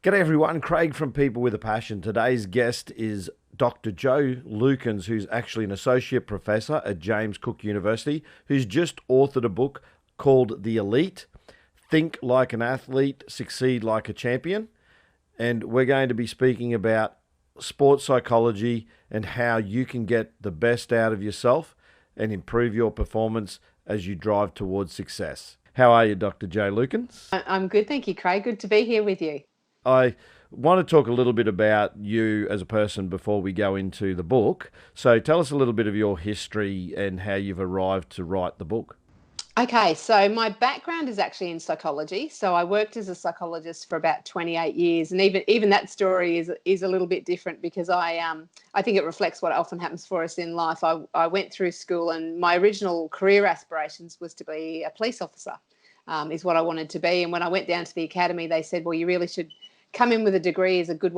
G'day everyone, Craig from People with a Passion. Today's guest is Dr. Joann Lukins, who's actually an associate professor at James Cook University, who's just authored a book called The Elite, Think Like an Athlete, Succeed Like a Champion. And we're going to be speaking about sports psychology and how you can get the best out of yourself and improve your performance as you drive towards success. How are you, Dr. Joann Lukins? I'm good, thank you, Craig. Good to be here with you. I want to talk a little bit about you as a person before we go into the book. So tell us a little bit of your history and how you've arrived to write the book. Okay, so my background is actually in psychology. So I worked as a psychologist for about 28 years, and even that story is a little bit different because I think it reflects what often happens for us in life. I went through school, and my original career aspirations was to be a police officer, is what I wanted to be. And when I went down to the academy, they said, "Well, you really should come in with a degree is a good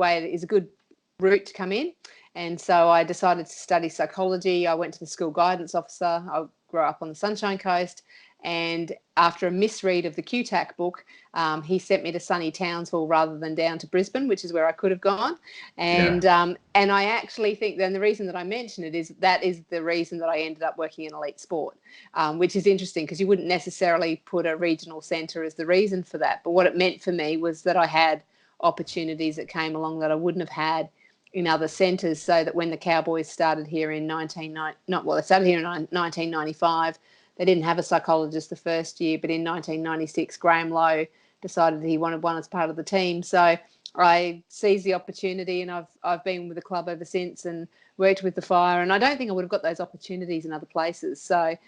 route to come in." And so I decided to study psychology. I went to the school guidance officer. I grew up on the Sunshine Coast. And after a misread of the QTAC book, he sent me to sunny Townsville rather than down to Brisbane, which is where I could have gone. And I actually think then the reason that I mention it is that is the reason that I ended up working in elite sport, which is interesting because you wouldn't necessarily put a regional centre as the reason for that. But what it meant for me was that I had opportunities that came along that I wouldn't have had in other centres, so that when the Cowboys started here in 1995, they didn't have a psychologist the first year, but in 1996, Graham Lowe decided he wanted one as part of the team. So I seized the opportunity, and I've been with the club ever since and worked with the Fire. And I don't think I would have got those opportunities in other places. So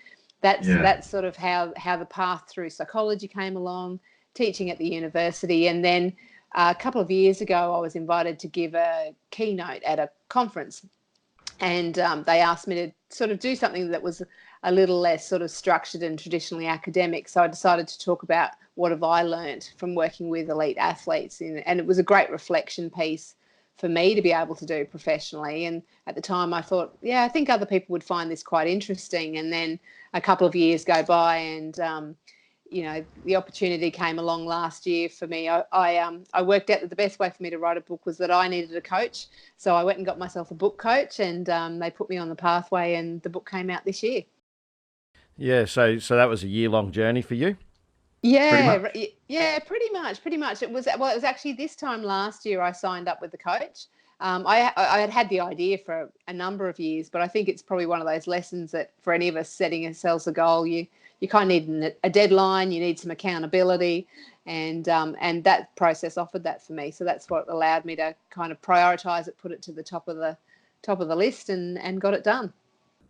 that's sort of how the path through psychology came along, teaching at the university, and then a couple of years ago, I was invited to give a keynote at a conference, and they asked me to sort of do something that was a little less sort of structured and traditionally academic. So I decided to talk about what have I learned from working with elite athletes, and it was a great reflection piece for me to be able to do professionally. And at the time, I thought, yeah, I think other people would find this quite interesting. And then a couple of years go by, and the opportunity came along last year for me. I worked out that the best way for me to write a book was that I needed a coach. So I went and got myself a book coach, and they put me on the pathway, and the book came out this year. Yeah, so that was a year-long journey for you? Yeah, yeah, pretty much. It was actually this time last year I signed up with the coach. I had the idea for a number of years, but I think it's probably one of those lessons that for any of us setting ourselves a goal, you kind of need a deadline, you need some accountability, and that process offered that for me. So that's what allowed me to kind of prioritise it, put it to the top of the list, and got it done.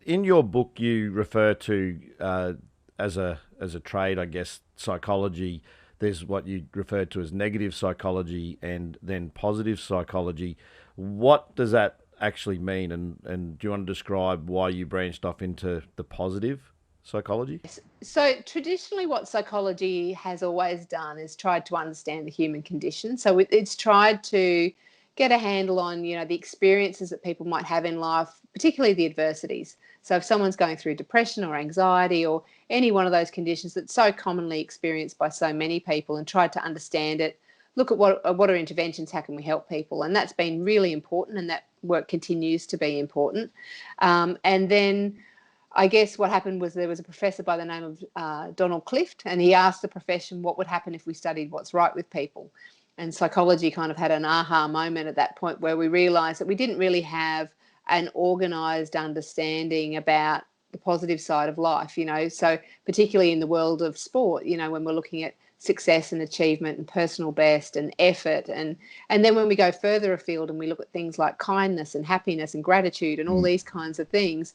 In your book, you refer to as a trade, I guess, psychology. There's what you refer to as negative psychology and then positive psychology. What does that actually mean? And do you want to describe why you branched off into the positive psychology? So traditionally what psychology has always done is tried to understand the human condition. So it's tried to get a handle on, the experiences that people might have in life, particularly the adversities. So if someone's going through depression or anxiety or any one of those conditions that's so commonly experienced by so many people, and tried to understand it, look at what are interventions, how can we help people? And that's been really important, and that work continues to be important. And then I guess what happened was there was a professor by the name of Donald Clift, and he asked the profession what would happen if we studied what's right with people. And psychology kind of had an aha moment at that point where we realised that we didn't really have an organised understanding about the positive side of life, so particularly in the world of sport, when we're looking at success and achievement and personal best and effort, and then when we go further afield and we look at things like kindness and happiness and gratitude and all these kinds of things,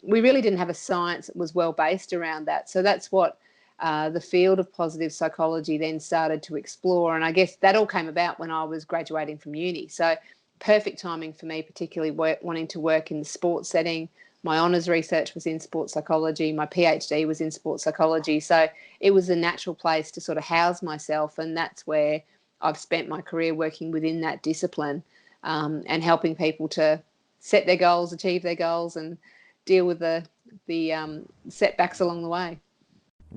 we really didn't have a science that was well based around that. So that's what the field of positive psychology then started to explore. And I guess that all came about when I was graduating from uni. So perfect timing for me, particularly wanting to work in the sports setting. My honours research was in sports psychology. My PhD was in sports psychology. So it was a natural place to sort of house myself. And that's where I've spent my career working within that discipline, and helping people to set their goals, achieve their goals, and deal with the setbacks along the way.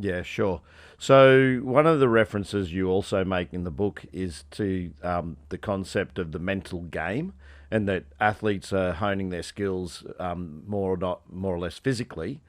Yeah, sure. So one of the references you also make in the book is to the concept of the mental game, and that athletes are honing their skills more or less physically.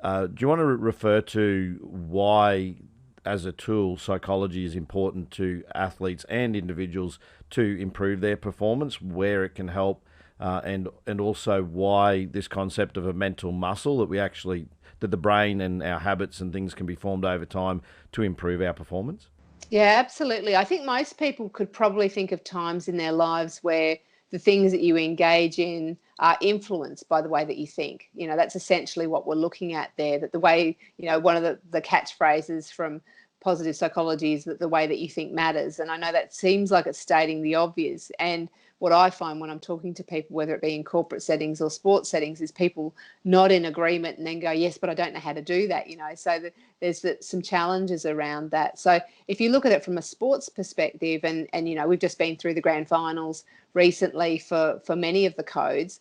Do you want to refer to why, as a tool, psychology is important to athletes and individuals to improve their performance, where it can help, and also why this concept of a mental muscle that the brain and our habits and things can be formed over time to improve our performance? Yeah, absolutely. I think most people could probably think of times in their lives where the things that you engage in are influenced by the way that you think. That's essentially what we're looking at there. That the way, one of the catchphrases from positive psychology is that the way that you think matters. And I know that seems like it's stating the obvious. And what I find when I'm talking to people, whether it be in corporate settings or sports settings, is people not in agreement and then go, yes, but I don't know how to do that. So there's some challenges around that. So if you look at it from a sports perspective, and we've just been through the grand finals recently for many of the codes,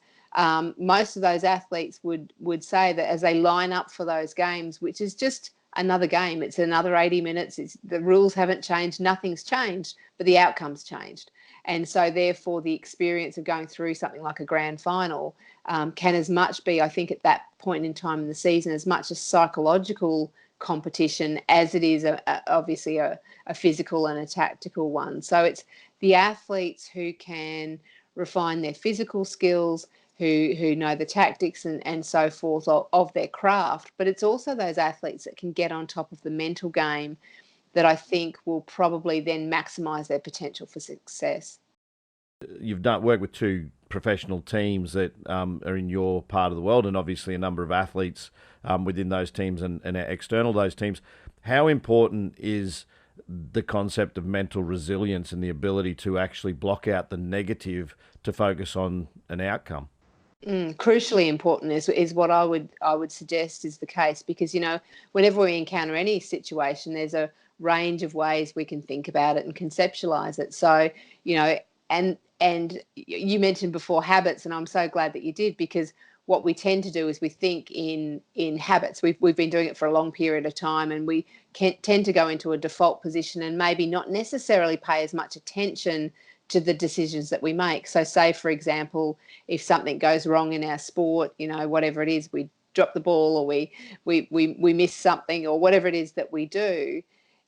most of those athletes would say that as they line up for those games, which is just another game, it's another 80 minutes, the rules haven't changed, nothing's changed, but the outcome's changed. And so therefore the experience of going through something like a grand final can as much be, I think, at that point in time in the season, as much a psychological competition as it is obviously a physical and a tactical one. So it's the athletes who can refine their physical skills, who know the tactics and so forth of their craft, but it's also those athletes that can get on top of the mental game that I think will probably then maximise their potential for success. You've done work with two professional teams that are in your part of the world, and obviously a number of athletes within those teams and external to those teams. How important is the concept of mental resilience and the ability to actually block out the negative to focus on an outcome? Crucially important is what I would suggest is the case, because whenever we encounter any situation, there's a range of ways we can think about it and conceptualize it. So you know and you mentioned before habits, and I'm so glad that you did, because what we tend to do is we think in habits. We've been doing it for a long period of time, and we can tend to go into a default position and maybe not necessarily pay as much attention to the decisions that we make. So say, for example, if something goes wrong in our sport, whatever it is, we drop the ball, or we miss something, or whatever it is that we do,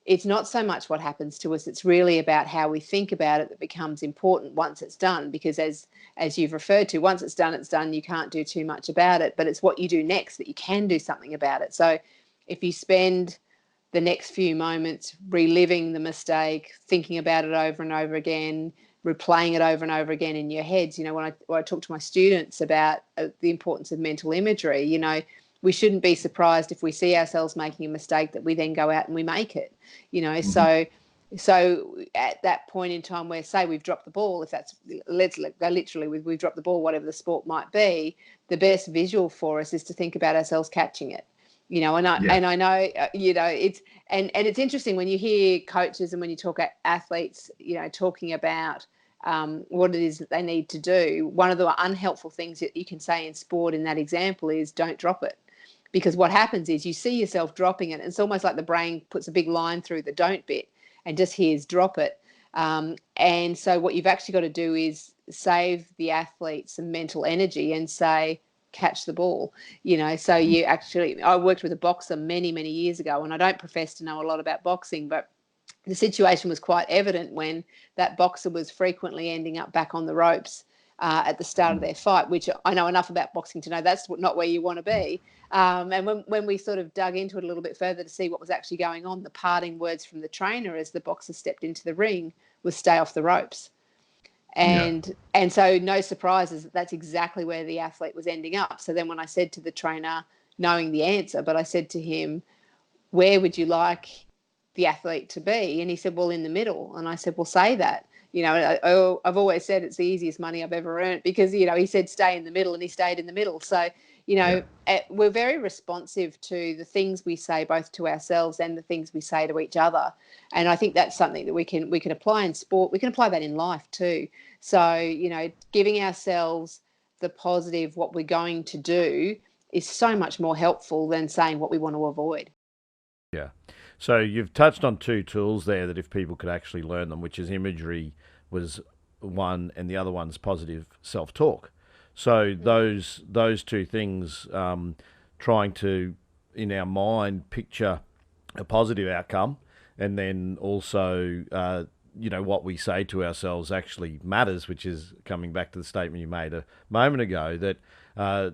it's not so much what happens to us. It's really about how we think about it that becomes important once it's done. Because as you've referred to, once it's done, it's done. You can't do too much about it, but it's what you do next that you can do something about it. So if you spend the next few moments reliving the mistake, thinking about it over and over again, replaying it over and over again in your heads. When I talk to my students about the importance of mental imagery, we shouldn't be surprised if we see ourselves making a mistake that we then go out and we make it. Hmm. So at that point in time where, say, we've dropped the ball, if that's, let's go literally with we've dropped the ball, whatever the sport might be, the best visual for us is to think about ourselves catching it. Yeah. And I know, it's interesting when you hear coaches and when you talk at athletes, talking about what it is that they need to do. One of the unhelpful things that you can say in sport in that example is don't drop it. Because what happens is you see yourself dropping it. It's almost like the brain puts a big line through the don't bit and just hears drop it. And so what you've actually got to do is save the athlete some mental energy and say, catch the ball. So I worked with a boxer many, many years ago, and I don't profess to know a lot about boxing, but the situation was quite evident when that boxer was frequently ending up back on the ropes at the start of their fight, which I know enough about boxing to know that's not where you want to be. And when we sort of dug into it a little bit further to see what was actually going on, the parting words from the trainer as the boxer stepped into the ring was stay off the ropes. Yeah. And so no surprises that's exactly where the athlete was ending up. So then when I said to the trainer, knowing the answer, but I said to him, where would you like the athlete to be? And he said, well, in the middle. And I said, well, say that. I've always said it's the easiest money I've ever earned, because, he said stay in the middle, and he stayed in the middle. So, Yeah. we're very responsive to the things we say, both to ourselves and the things we say to each other. And I think that's something that we can apply in sport. We can apply that in life too. So, giving ourselves the positive, what we're going to do, is so much more helpful than saying what we want to avoid. Yeah. So you've touched on two tools there that if people could actually learn them, which is imagery was one, and the other one's positive self-talk. So those two things, trying to in our mind picture a positive outcome, and then also what we say to ourselves actually matters, which is coming back to the statement you made a moment ago that I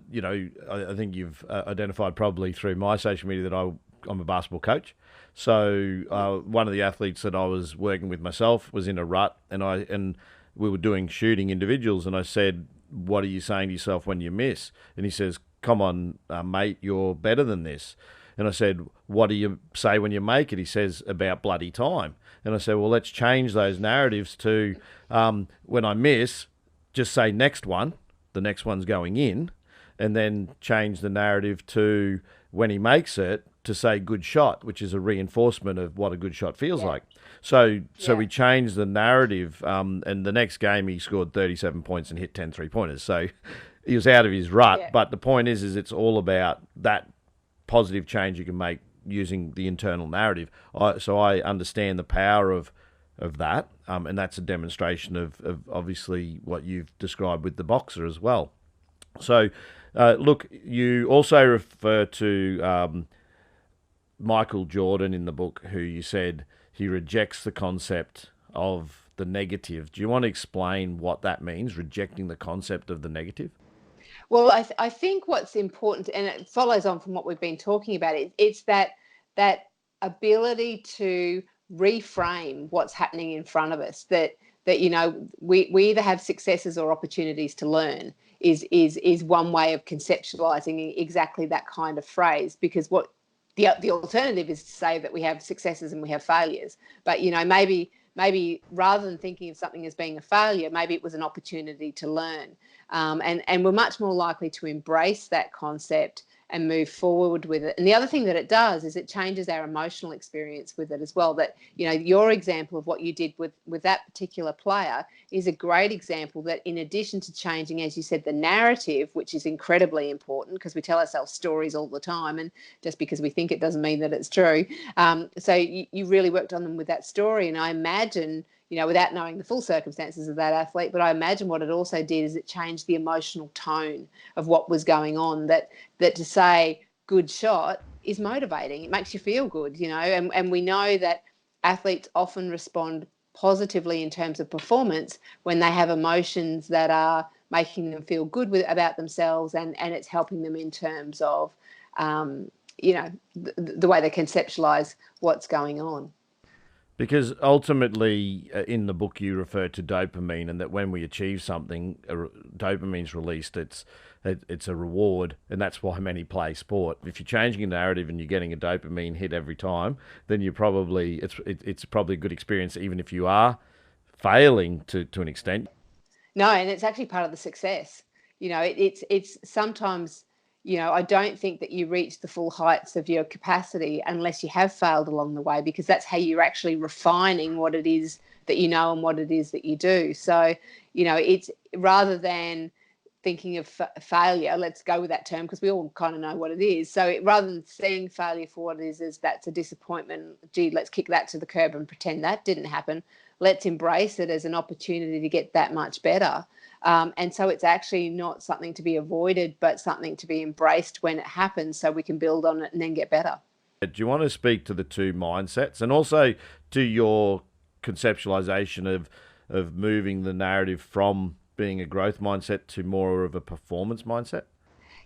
think you've identified probably through my social media that I'm a basketball coach. So one of the athletes that I was working with myself was in a rut, and we were doing shooting individuals, and I said, "What are you saying to yourself when you miss?" And he says, "Come on, mate, you're better than this." And I said, "What do you say when you make it?" He says, "About bloody time." And I said, "Well, let's change those narratives to when I miss, just say next one, the next one's going in, and then change the narrative to when he makes it to say good shot, which is a reinforcement of what a good shot feels like." So we changed the narrative, and the next game he scored 37 points and hit 10 3-pointers. So he was out of his rut. Yeah. But the point is it's all about that positive change you can make using the internal narrative. So I understand the power of that, and that's a demonstration of obviously what you've described with the boxer as well. So, look, you also refer to Michael Jordan in the book, who you said he rejects the concept of the negative. Do you want to explain what that means, rejecting the concept of the negative? Well, I think what's important, and it follows on from what we've been talking about, it's that ability to reframe what's happening in front of us. That we either have successes or opportunities to learn is one way of conceptualizing exactly that kind of phrase. Because what the alternative is to say that we have successes and we have failures. But maybe rather than thinking of something as being a failure, maybe it was an opportunity to learn. And we're much more likely to embrace that concept and move forward with it. And the other thing that it does is it changes our emotional experience with it as well. That, your example of what you did with that particular player is a great example that, in addition to changing, as you said, the narrative, which is incredibly important because we tell ourselves stories all the time, and just because we think it doesn't mean that it's true. So you really worked on them with that story. And I imagine, without knowing the full circumstances of that athlete, but I imagine what it also did is it changed the emotional tone of what was going on, that to say good shot is motivating. It makes you feel good, and we know that athletes often respond positively in terms of performance when they have emotions that are making them feel good about themselves, and it's helping them in terms of, the way they conceptualize what's going on. Because ultimately, in the book, you refer to dopamine, and that when we achieve something, dopamine's released. It's a reward, and that's why many play sport. If you're changing a narrative and you're getting a dopamine hit every time, then you're probably it's probably a good experience, even if you are failing to an extent. No, and it's actually part of the success. It's sometimes, I don't think that you reach the full heights of your capacity unless you have failed along the way, because that's how you're actually refining what it is that you know and what it is that you do. So, it's rather than thinking of failure, let's go with that term because we all kind of know what it is. So rather than seeing failure for what it is that's a disappointment, gee, let's kick that to the curb and pretend that didn't happen. Let's embrace it as an opportunity to get that much better. And so it's actually not something to be avoided, but something to be embraced when it happens so we can build on it and then get better. Do you want to speak to the two mindsets and also to your conceptualization of moving the narrative from being a growth mindset to more of a performance mindset?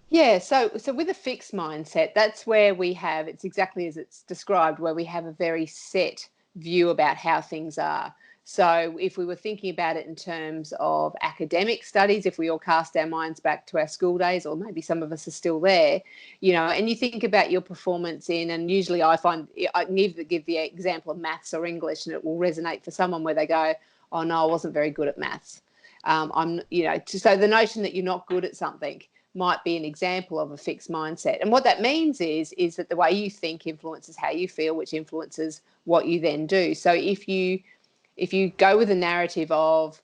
Yeah, so with a fixed mindset, that's where it's exactly as it's described, where we have a very set view about how things are. So if we were thinking about it in terms of academic studies, if we all cast our minds back to our school days, or maybe some of us are still there, and you think about your performance and usually I find I can either give the example of maths or English, and it will resonate for someone where they go, "Oh no, I wasn't very good at maths." So the notion that you're not good at something might be an example of a fixed mindset. And what that means is that the way you think influences how you feel, which influences what you then do. So if you go with a narrative of,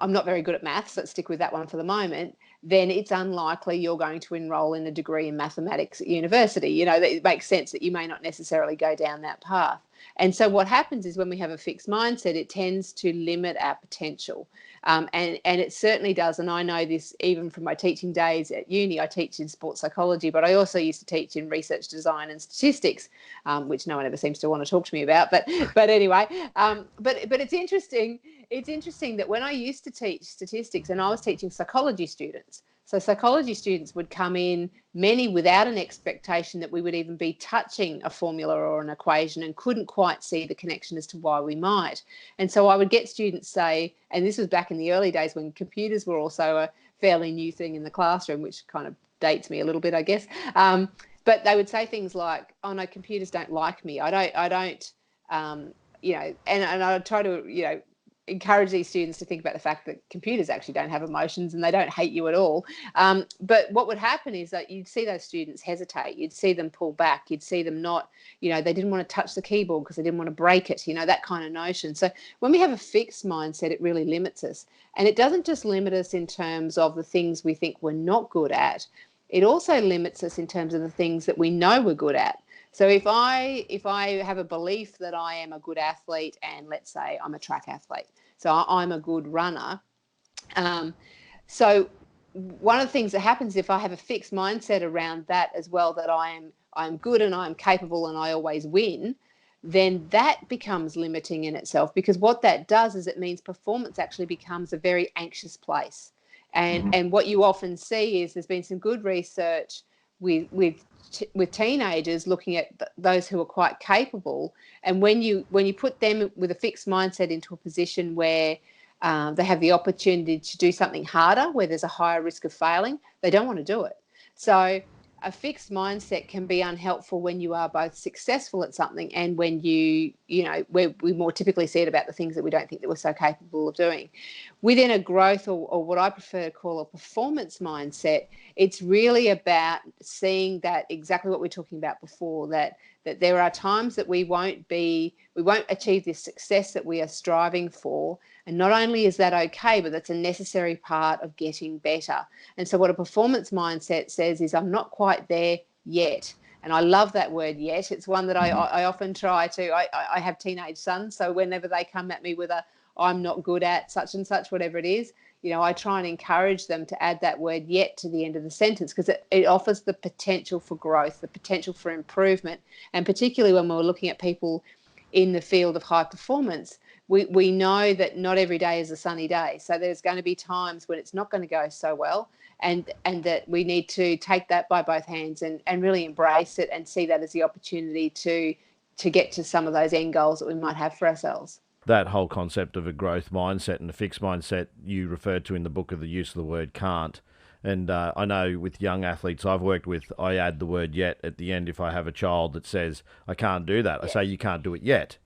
I'm not very good at maths, let's stick with that one for the moment, then it's unlikely you're going to enroll in a degree in mathematics at university. You know, it makes sense that you may not necessarily go down that path. And so what happens is when we have a fixed mindset, it tends to limit our potential. And it certainly does. And I know this even from my teaching days at uni. I teach in sports psychology, but I also used to teach in research design and statistics, which no one ever seems to want to talk to me about. But anyway, but it's interesting. It's interesting that when I used to teach statistics and I was teaching psychology students, so psychology students would come in, many without an expectation that we would even be touching a formula or an equation, and couldn't quite see the connection as to why we might. And so I would get students say, and this was back in the early days when computers were also a fairly new thing in the classroom, which kind of dates me a little bit, I guess. But they would say things like, "Oh no, computers don't like me. I don't, you know," and I would try to, you know, encourage these students to think about the fact that computers actually don't have emotions and they don't hate you at all. But what would happen is that you'd see those students hesitate. You'd see them pull back. You'd see them not, you know, they didn't want to touch the keyboard because they didn't want to break it, you know, that kind of notion. So when we have a fixed mindset, it really limits us. And it doesn't just limit us in terms of the things we think we're not good at. It also limits us in terms of the things that we know we're good at. So if I have a belief that I am a good athlete, and let's say I'm a track athlete, so I'm a good runner. So one of the things that happens if I have a fixed mindset around that as well, that I'm good and I'm capable and I always win, then that becomes limiting in itself, because what that does is it means performance actually becomes a very anxious place. And what you often see is there's been some good research with teenagers looking at those who are quite capable, and when you put them with a fixed mindset into a position where they have the opportunity to do something harder, where there's a higher risk of failing, they don't want to do it. So a fixed mindset can be unhelpful when you are both successful at something and when you know, where we more typically see it about the things that we don't think that we're so capable of doing. Within a growth or what I prefer to call a performance mindset, it's really about seeing that exactly what we're talking about before, that there are times that we won't achieve this success that we are striving for. And not only is that okay, but that's a necessary part of getting better. And so what a performance mindset says is, I'm not quite there yet. And I love that word yet. It's one that I often try to, I have teenage sons, so whenever they come at me with a, I'm not good at such and such, whatever it is, you know, I try and encourage them to add that word yet to the end of the sentence, because it offers the potential for growth, the potential for improvement. And particularly when we're looking at people in the field of high performance, we know that not every day is a sunny day. So there's going to be times when it's not going to go so well, and that we need to take that by both hands and really embrace it and see that as the opportunity to get to some of those end goals that we might have for ourselves. That whole concept of a growth mindset and a fixed mindset you referred to in the book of the use of the word can't. And I know with young athletes I've worked with, I add the word yet at the end if I have a child that says, I can't do that. I say, you can't do it yet.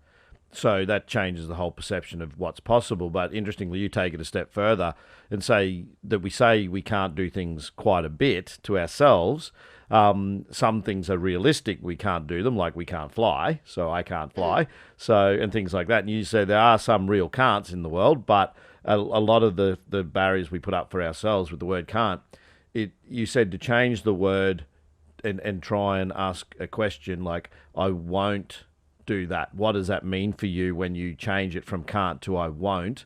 So that changes the whole perception of what's possible. But interestingly, you take it a step further and say we can't do things quite a bit to ourselves. Some things are realistic. We can't do them, like we can't fly. So I can't fly. So, and things like that. And you say there are some real can'ts in the world, but a lot of the barriers we put up for ourselves with the word can't, you said to change the word and try and ask a question like, I won't do that. What does that mean for you when you change it from can't to I won't,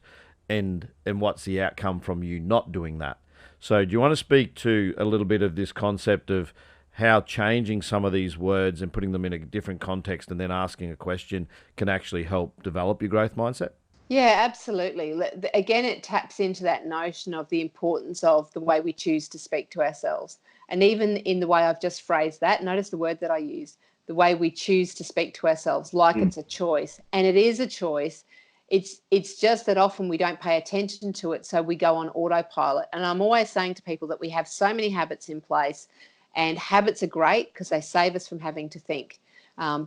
and what's the outcome from you not doing that? So do you want to speak to a little bit of this concept of how changing some of these words and putting them in a different context and then asking a question can actually help develop your growth mindset? Yeah, absolutely. Again, it taps into that notion of the importance of the way we choose to speak to ourselves. And even in the way I've just phrased that, notice the word that I used, the way we choose to speak to ourselves, like it's a choice. And it is a choice. It's just that often we don't pay attention to it, so we go on autopilot. And I'm always saying to people that we have so many habits in place, and habits are great because they save us from having to think.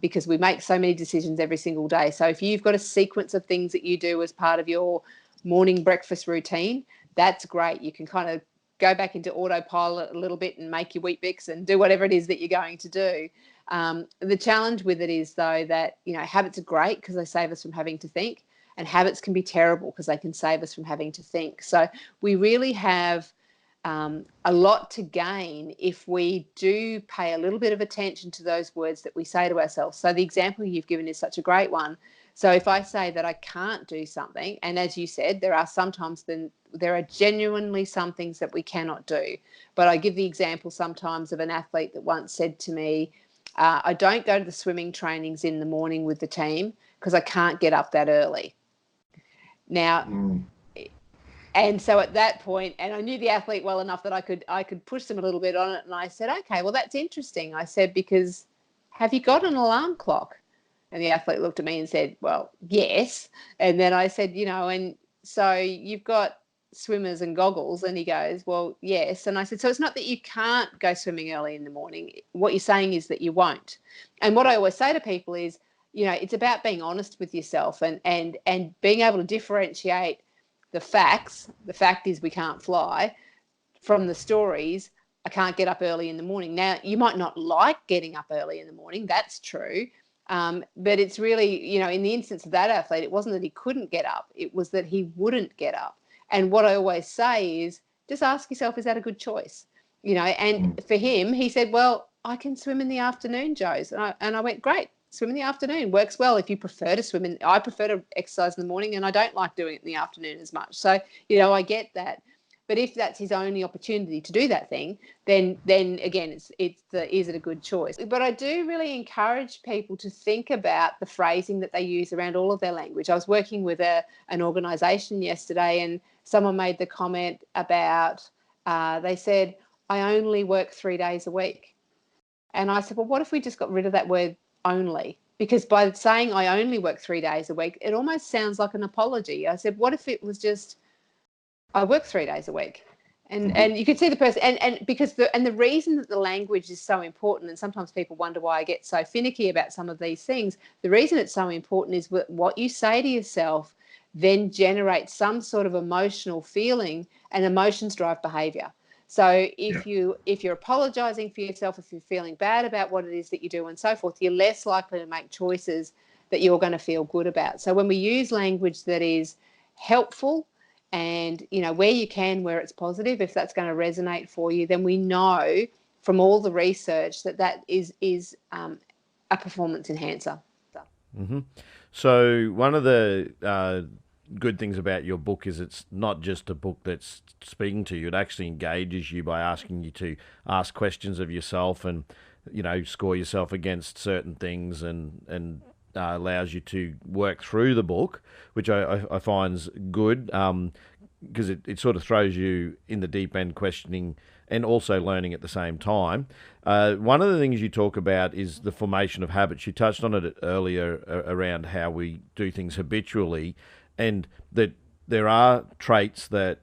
Because we make so many decisions every single day. So if you've got a sequence of things that you do as part of your morning breakfast routine, that's great. You can kind of go back into autopilot a little bit and make your Weet-Bix and do whatever it is that you're going to do. The challenge with it is, though, that, you know, habits are great because they save us from having to think, and habits can be terrible because they can save us from having to think. So we really have a lot to gain if we do pay a little bit of attention to those words that we say to ourselves. So the example you've given is such a great one. So if I say that I can't do something, and as you said, there are genuinely some things that we cannot do. But I give the example sometimes of an athlete that once said to me, I don't go to the swimming trainings in the morning with the team because I can't get up that early. Now, and so at that point, and I knew the athlete well enough that I could push them a little bit on it. And I said, okay, well, that's interesting. I said, because have you got an alarm clock? And the athlete looked at me and said, well, yes. And then I said, and so you've got swimmers and goggles. And he goes, well, yes. And I said, so it's not that you can't go swimming early in the morning. What you're saying is that you won't. And what I always say to people is, it's about being honest with yourself and being able to differentiate the facts. The fact is we can't fly, from the stories, I can't get up early in the morning. Now, you might not like getting up early in the morning. That's true. But it's really, in the instance of that athlete, it wasn't that he couldn't get up. It was that he wouldn't get up. And what I always say is just ask yourself, is that a good choice? And for him, he said, well, I can swim in the afternoon, Joes. And I went, great. Swim in the afternoon works well if you prefer to swim I prefer to exercise in the morning, and I don't like doing it in the afternoon as much. So, I get that. But if that's his only opportunity to do that thing, then again, is it a good choice? But I do really encourage people to think about the phrasing that they use around all of their language. I was working with an organisation yesterday, and someone made the comment about, they said, I only work 3 days a week. And I said, well, what if we just got rid of that word only? Because by saying I only work 3 days a week, it almost sounds like an apology. I said, what if it was just, I work 3 days a week? And you could see the person, and because the reason that the language is so important, and sometimes people wonder why I get so finicky about some of these things, the reason it's so important is what you say to yourself then generates some sort of emotional feeling, and emotions drive behavior. So if you're apologizing for yourself, if you're feeling bad about what it is that you do and so forth, you're less likely to make choices that you're going to feel good about. So when we use language that is helpful, and where you can, where it's positive, if that's going to resonate for you, then we know from all the research that is a performance enhancer. Mm-hmm. So one of the good things about your book is it's not just a book that's speaking to you. It actually engages you by asking you to ask questions of yourself and, score yourself against certain things, and allows you to work through the book, which I find's good, because it sort of throws you in the deep end, questioning and also learning at the same time. One of the things you talk about is the formation of habits. You touched on it earlier around how we do things habitually, and that there are traits that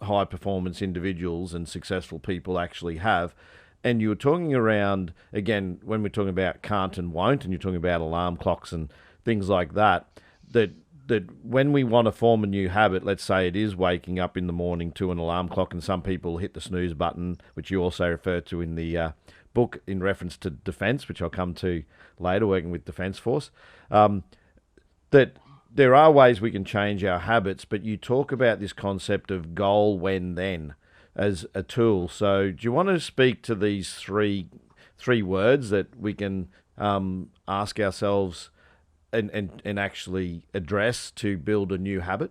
high performance individuals and successful people actually have. And you were talking around, again, when we're talking about can't and won't, and you're talking about alarm clocks and things like that, that when we want to form a new habit, let's say it is waking up in the morning to an alarm clock, and some people hit the snooze button, which you also refer to in the book in reference to defence, which I'll come to later, working with Defence Force, that there are ways we can change our habits, but you talk about this concept of goal, when, then as a tool. So do you want to speak to these three words that we can ask ourselves and actually address to build a new habit?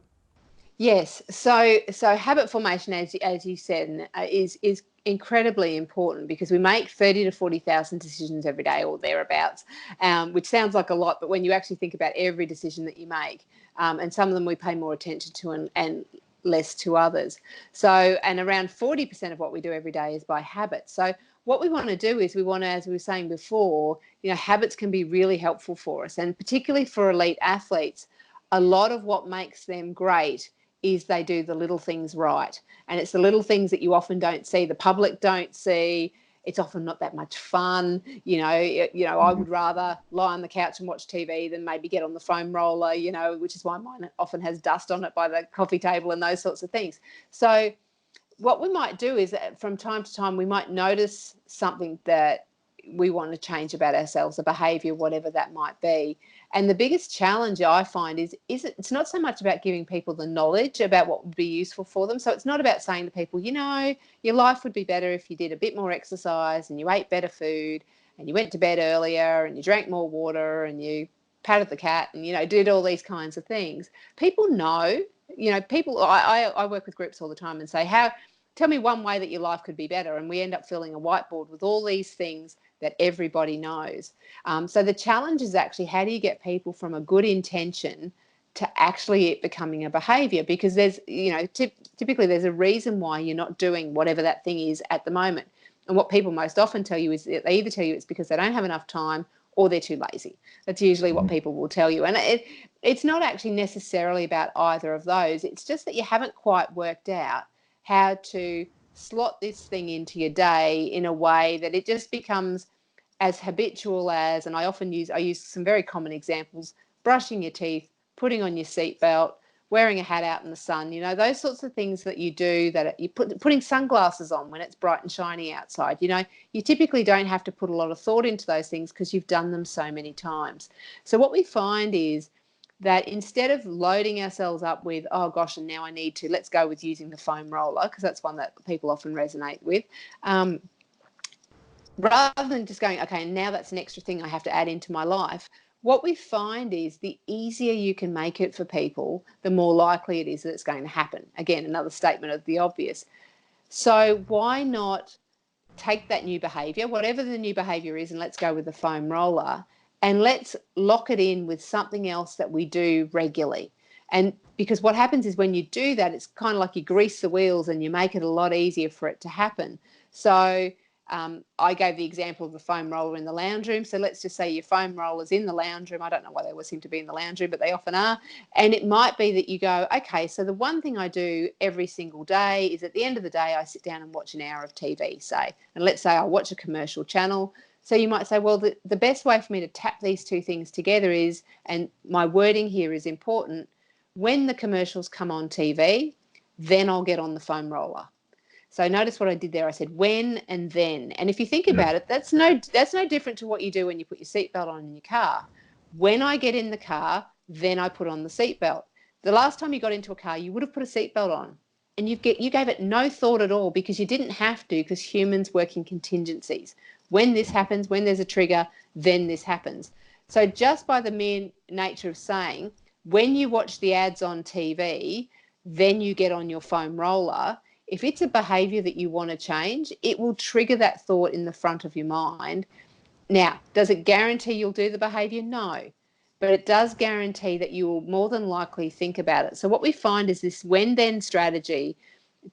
Yes. So habit formation, as you said, is incredibly important, because we make 30 to 40,000 decisions every day or thereabouts, which sounds like a lot, but when you actually think about every decision that you make, and some of them we pay more attention to and less to others. So, and around 40% of what we do every day is by habit. So what we want to do is we want to, as we were saying before, habits can be really helpful for us, and particularly for elite athletes, a lot of what makes them great is they do the little things right. And it's the little things that you often don't see, the public don't see. It's often not that much fun. I would rather lie on the couch and watch TV than maybe get on the foam roller, which is why mine often has dust on it by the coffee table and those sorts of things. So what we might do is that from time to time, we might notice something that we want to change about ourselves, a behaviour, whatever that might be. And the biggest challenge I find is it's not so much about giving people the knowledge about what would be useful for them. So it's not about saying to people, you know, your life would be better if you did a bit more exercise and you ate better food and you went to bed earlier and you drank more water and you patted the cat and, you know, did all these kinds of things. People know, you know, people, I work with groups all the time and say, tell me one way that your life could be better. And we end up filling a whiteboard with all these things that everybody knows. So the challenge is actually, how do you get people from a good intention to actually it becoming a behaviour? Because there's, you know, typically there's a reason why you're not doing whatever that thing is at the moment. And what people most often tell you is they either tell you it's because they don't have enough time or they're too lazy. That's usually what people will tell you. And it's not actually necessarily about either of those. It's just that you haven't quite worked out how to slot this thing into your day in a way that it just becomes as habitual as, and I use some very common examples: brushing your teeth, putting on your seatbelt, wearing a hat out in the sun, you know, those sorts of things that you do, that you putting sunglasses on when it's bright and shiny outside. You know, you typically don't have to put a lot of thought into those things because you've done them so many times. So what we find is that instead of loading ourselves up with, oh gosh, and now I need to, let's go with using the foam roller, because that's one that people often resonate with, rather than just going, okay, now that's an extra thing I have to add into my life, what we find is the easier you can make it for people, the more likely it is that it's going to happen. Again, another statement of the obvious. So why not take that new behaviour, whatever the new behaviour is, and let's go with the foam roller, and let's lock it in with something else that we do regularly. And because what happens is when you do that, it's kind of like you grease the wheels and you make it a lot easier for it to happen. So I gave the example of the foam roller in the lounge room. So let's just say your foam roller's in the lounge room. I don't know why they always seem to be in the lounge room, but they often are. And it might be that you go, okay, so the one thing I do every single day is at the end of the day, I sit down and watch an hour of TV, say. And let's say I watch a commercial channel. So you might say, well, the best way for me to tap these two things together is, and my wording here is important, when the commercials come on TV, then I'll get on the foam roller. So notice what I did there. I said when and then. And if you think about it, that's no different to what you do when you put your seatbelt on in your car. When I get in the car, then I put on the seatbelt. The last time you got into a car, you would have put a seatbelt on. And you gave it no thought at all because you didn't have to, because humans work in contingencies. When this happens, when there's a trigger, then this happens. So just by the mere nature of saying, when you watch the ads on TV, then you get on your foam roller, if it's a behaviour that you want to change, it will trigger that thought in the front of your mind. Now, does it guarantee you'll do the behaviour? No. But it does guarantee that you will more than likely think about it. So what we find is this when-then strategy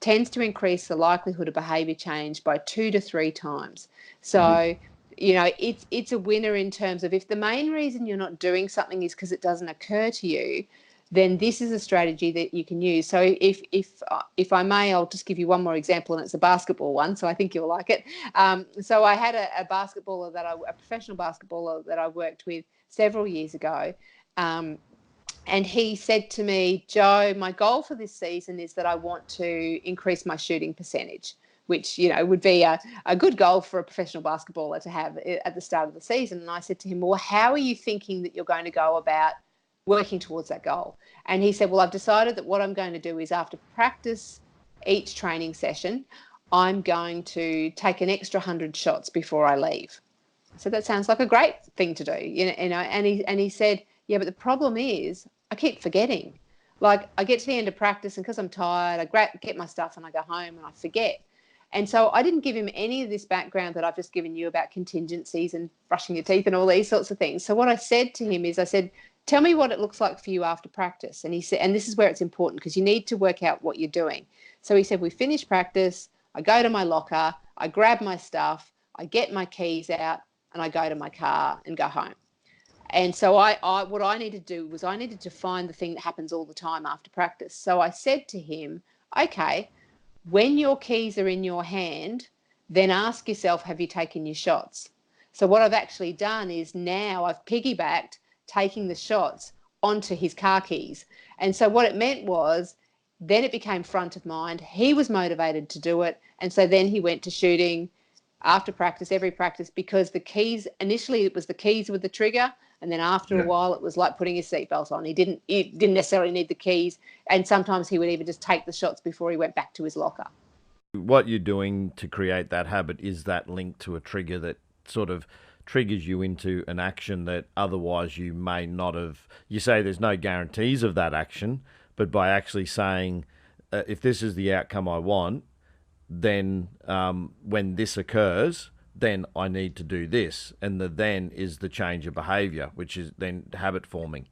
tends to increase the likelihood of behaviour change by 2 to 3 times. So, you know, it's a winner in terms of, if the main reason you're not doing something is because it doesn't occur to you, then this is a strategy that you can use. So if I may, I'll just give you one more example, and it's a basketball one, so I think you'll like it. So I had a basketballer a professional basketballer that I worked with several years ago, and he said to me, Jo, my goal for this season is that I want to increase my shooting percentage, which, you know, would be a good goal for a professional basketballer to have at the start of the season. And I said to him, well, how are you thinking that you're going to go about working towards that goal? And he said, well, I've decided that what I'm going to do is, after practice each training session, I'm going to take an extra 100 shots before I leave. So that sounds like a great thing to do, you know. And he said, yeah, but the problem is I keep forgetting. Like, I get to the end of practice, and because I'm tired, I get my stuff and I go home and I forget. And so I didn't give him any of this background that I've just given you about contingencies and brushing your teeth and all these sorts of things. So what I said to him is, I said, tell me what it looks like for you after practice. And he said, and this is where it's important, because you need to work out what you're doing. So he said, we finish practice, I go to my locker, I grab my stuff, I get my keys out, and I go to my car and go home. And so what I needed to do was, I needed to find the thing that happens all the time after practice. So I said to him, okay, when your keys are in your hand, then ask yourself, have you taken your shots? So what I've actually done is, now I've piggybacked taking the shots onto his car keys. And so what it meant was, then it became front of mind. He was motivated to do it. And so then he went to shooting after practice, every practice, because the keys, initially it was the keys with the trigger, and then after a while it was like putting his seatbelt on. He didn't necessarily need the keys, and sometimes he would even just take the shots before he went back to his locker. What you're doing to create that habit is that link to a trigger that sort of triggers you into an action that otherwise you may not have. You say there's no guarantees of that action, but by actually saying, if this is the outcome I want, then when this occurs, then I need to do this. And the then is the change of behavior, which is then habit forming.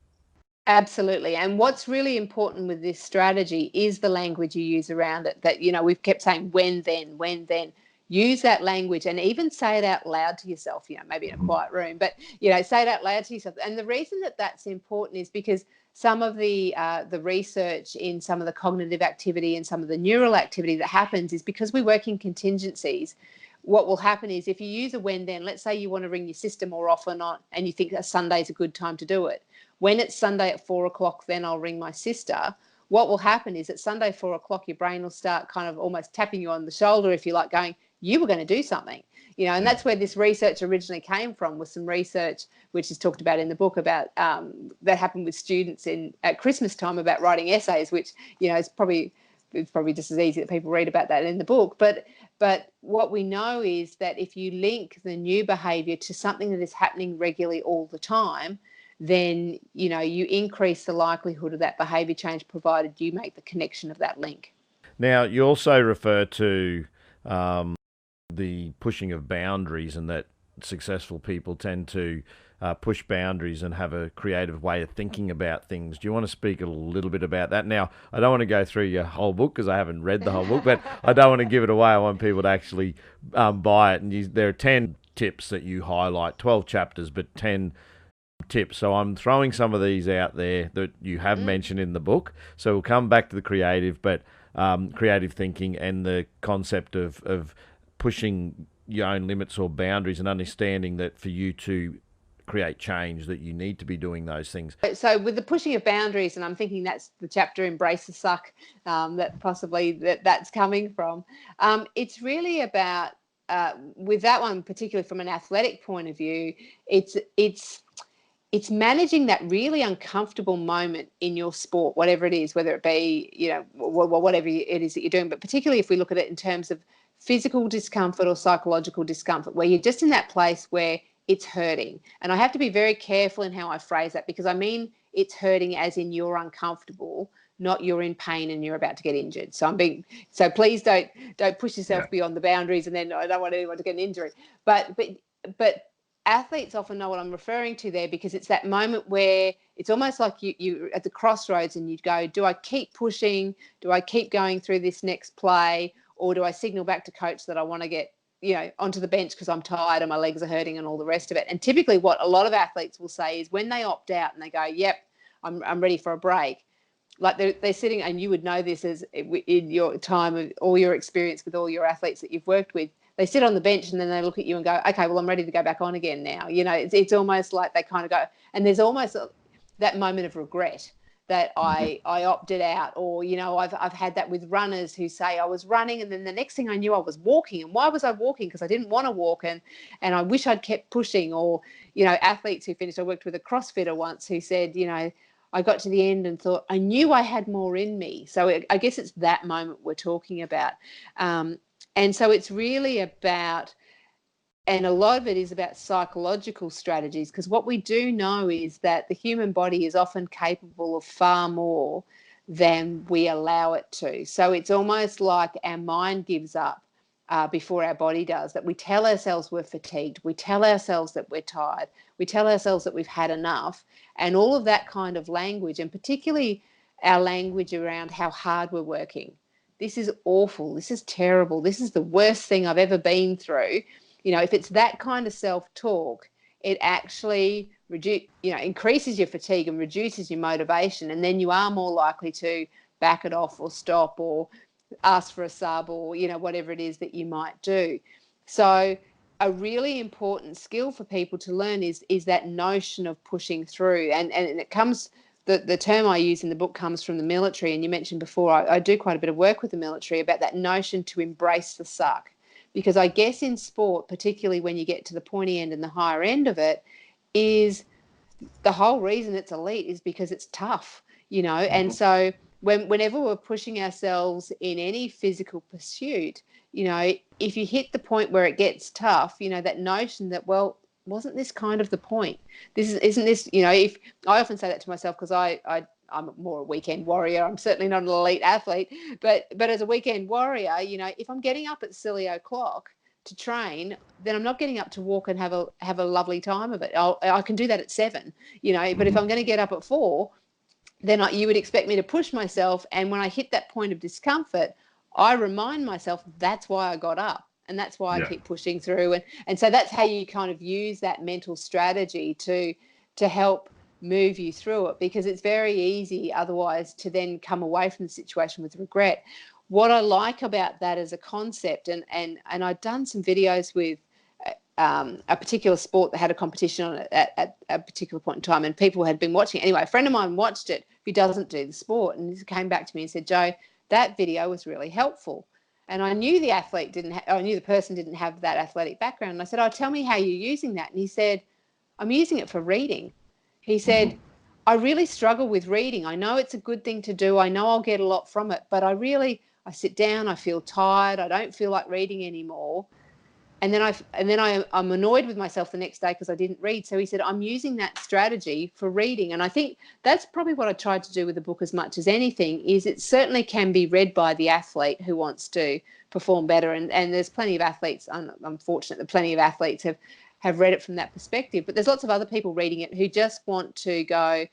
Absolutely. And what's really important with this strategy is the language you use around it. That, we've kept saying when then. Use that language and even say it out loud to yourself, maybe in a quiet room, but, say it out loud to yourself. And the reason that that's important is because some of the research in some of the cognitive activity and some of the neural activity that happens is because we work in contingencies. What will happen is if you use a when then, let's say you want to ring your sister more often on, and you think a Sunday is a good time to do it. When it's Sunday at 4:00, then I'll ring my sister. What will happen is at Sunday 4:00, your brain will start kind of almost tapping you on the shoulder, if you like, going, you were going to do something, and that's where this research originally came from, was some research which is talked about in the book about that happened with students at Christmas time about writing essays, which, it's probably just as easy that people read about that in the book. But what we know is that if you link the new behavior to something that is happening regularly all the time, then, you increase the likelihood of that behavior change, provided you make the connection of that link. Now, you also refer to the pushing of boundaries, and that successful people tend to push boundaries and have a creative way of thinking about things. Do you want to speak a little bit about that? Now, I don't want to go through your whole book because I haven't read the whole book, but I don't want to give it away. I want people to actually buy it. And there are 10 tips that you highlight, 12 chapters, but 10 tips. So I'm throwing some of these out there that you have mentioned in the book. So we'll come back to the creative, but creative thinking and the concept of pushing your own limits or boundaries, and understanding that for you to create change that you need to be doing those things. So with the pushing of boundaries, and I'm thinking that's the chapter Embrace the Suck, that possibly that's coming from. It's really about, with that one, particularly from an athletic point of view, it's managing that really uncomfortable moment in your sport, whatever it is, whether it be, whatever it is that you're doing, but particularly if we look at it in terms of physical discomfort or psychological discomfort, where you're just in that place where it's hurting. And I have to be very careful in how I phrase that, because I mean it's hurting as in you're uncomfortable, not you're in pain and you're about to get injured. So please don't push yourself beyond the boundaries, and then I don't want anyone to get an injury. But athletes often know what I'm referring to there, because it's that moment where it's almost like you at the crossroads, and you go, do I keep pushing? Do I keep going through this next play? Or do I signal back to coach that I want to get, onto the bench because I'm tired and my legs are hurting and all the rest of it? And typically what a lot of athletes will say is, when they opt out and they go, yep, I'm ready for a break, like they're sitting, and you would know this as in your time of all your experience with all your athletes that you've worked with, they sit on the bench and then they look at you and go, okay, well, I'm ready to go back on again now. It's almost like they kind of go, and there's almost that moment of regret that I opted out. Or, I've had that with runners who say, I was running and then the next thing I knew I was walking. And why was I walking? Because I didn't want to walk, and I wish I'd kept pushing. Or, athletes who finished, I worked with a CrossFitter once who said, I got to the end and thought, I knew I had more in me. So I guess it's that moment we're talking about. And so it's really about, and a lot of it is about psychological strategies, because what we do know is that the human body is often capable of far more than we allow it to. So it's almost like our mind gives up before our body does, that we tell ourselves we're fatigued, we tell ourselves that we're tired, we tell ourselves that we've had enough, and all of that kind of language, and particularly our language around how hard we're working. This is awful, this is terrible, this is the worst thing I've ever been through. If it's that kind of self-talk, it actually increases your fatigue and reduces your motivation, and then you are more likely to back it off or stop or ask for a sub, or whatever it is that you might do. So a really important skill for people to learn is that notion of pushing through, and it comes, the term I use in the book comes from the military, and you mentioned before I do quite a bit of work with the military about that notion to embrace the suck. because I guess in sport, particularly when you get to the pointy end and the higher end of it, is the whole reason it's elite is because it's tough, and so whenever we're pushing ourselves in any physical pursuit, if you hit the point where it gets tough, that notion that, well, wasn't this kind of the point? Isn't this, if I often say that to myself, because I'm more a weekend warrior. I'm certainly not an elite athlete, but as a weekend warrior, if I'm getting up at silly o'clock to train, then I'm not getting up to walk and have a lovely time of it. I can do that at 7, but if I'm going to get up at 4, then you would expect me to push myself. And when I hit that point of discomfort, I remind myself that's why I got up. And that's why I keep pushing through. And so that's how you kind of use that mental strategy to help move you through it, because it's very easy otherwise to then come away from the situation with regret. What I like about that as a concept, and I'd done some videos with a particular sport that had a competition on it at a particular point in time, and people had been watching it. Anyway, a friend of mine watched it who doesn't do the sport, and he came back to me and said, "Jo, that video was really helpful." And I knew the I knew the person didn't have that athletic background. And I said, "Oh, tell me how you're using that." And he said, "I'm using it for reading." He said, "I really struggle with reading. I know it's a good thing to do. I know I'll get a lot from it, but I sit down, I feel tired. I don't feel like reading anymore. And then I'm annoyed with myself the next day because I didn't read." So he said, "I'm using that strategy for reading." And I think that's probably what I tried to do with the book as much as anything, is it certainly can be read by the athlete who wants to perform better. And there's plenty of athletes, I'm fortunate that plenty of athletes have read it from that perspective. But there's lots of other people reading it who just want to go,